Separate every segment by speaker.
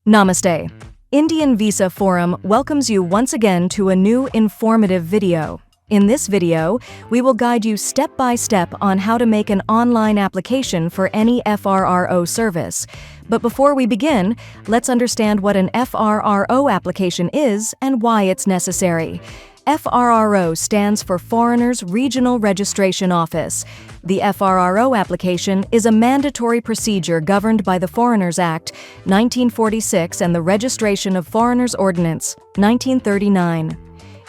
Speaker 1: Namaste. Indian Visa Forum welcomes you once again to a new informative video. In this video, we will guide you step by step on how to make an online application for any FRRO service. But before we begin, let's understand what an FRRO application is and why it's necessary. FRRO stands for Foreigners Regional Registration Office. The FRRO application is a mandatory procedure governed by the Foreigners Act, 1946 and the Registration of Foreigners Ordinance, 1939.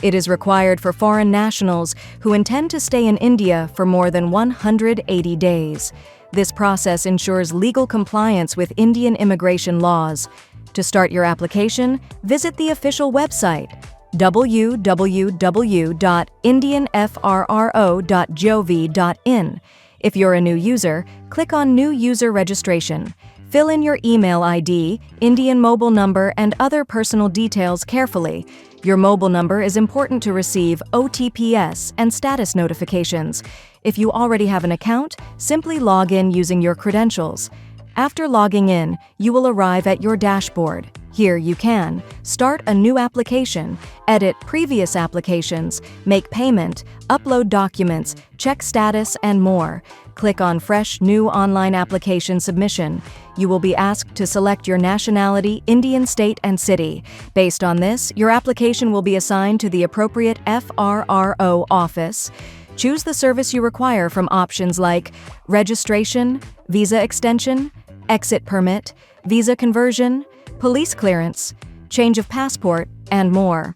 Speaker 1: It is required for foreign nationals who intend to stay in India for more than 180 days. This process ensures legal compliance with Indian immigration laws. To start your application, visit the official website, www.indianfrro.gov.in. If you're a new user, click on New User Registration. Fill in your email ID, Indian mobile number, and other personal details carefully. Your mobile number is important to receive OTPs and status notifications. If you already have an account, simply log in using your credentials. After logging in, you will arrive at your dashboard. Here you can start a new application, edit previous applications, make payment, upload documents, check status, and more. Click on Fresh New Online Application Submission. You will be asked to select your nationality, Indian state, and city. Based on this, your application will be assigned to the appropriate FRRO office. Choose the service you require from options like registration, visa extension, exit permit, visa conversion, police clearance, change of passport, and more.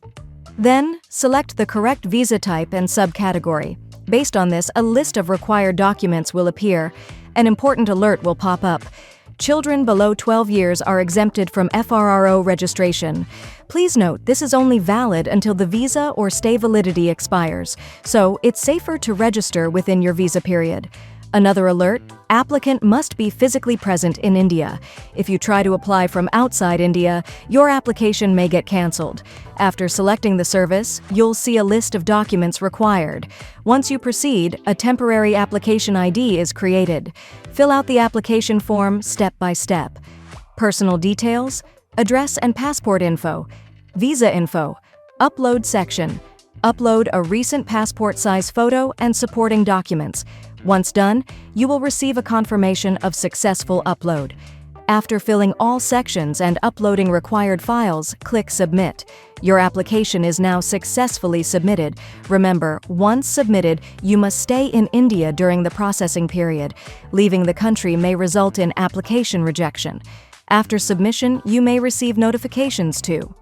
Speaker 1: Then, select the correct visa type and subcategory. Based on this, a list of required documents will appear. An important alert will pop up. Children below 12 years are exempted from FRRO registration. Please note, this is only valid until the visa or stay validity expires, so it's safer to register within your visa period. Another alert: applicant must be physically present in India. If you try to apply from outside India, your application may get cancelled. After selecting the service, you'll see a list of documents required. Once you proceed, a temporary application ID is created. Fill out the application form step by step. Personal details, address and passport info, visa info, upload section. Upload a recent passport-size photo and supporting documents. Once done, you will receive a confirmation of successful upload. After filling all sections and uploading required files, click Submit. Your application is now successfully submitted. Remember, once submitted, you must stay in India during the processing period. Leaving the country may result in application rejection. After submission, you may receive notifications to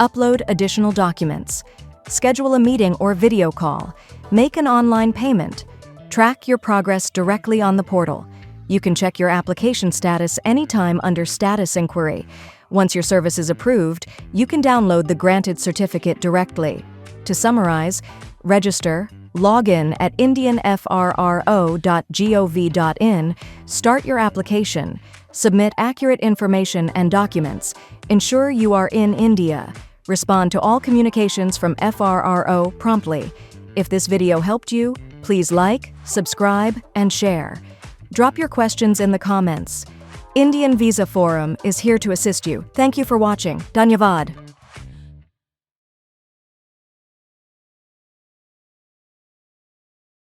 Speaker 1: upload additional documents, schedule a meeting or video call, make an online payment, track your progress directly on the portal. You can check your application status anytime under Status Inquiry. Once your service is approved, you can download the granted certificate directly. To summarize, register, log in at indianfrro.gov.in, start your application, submit accurate information and documents, ensure you are in India, respond to all communications from FRRO promptly. If this video helped you, please like, subscribe, and share. Drop your questions in the comments. Indian Visa Forum is here to assist you. Thank you for watching. Dhanyavad.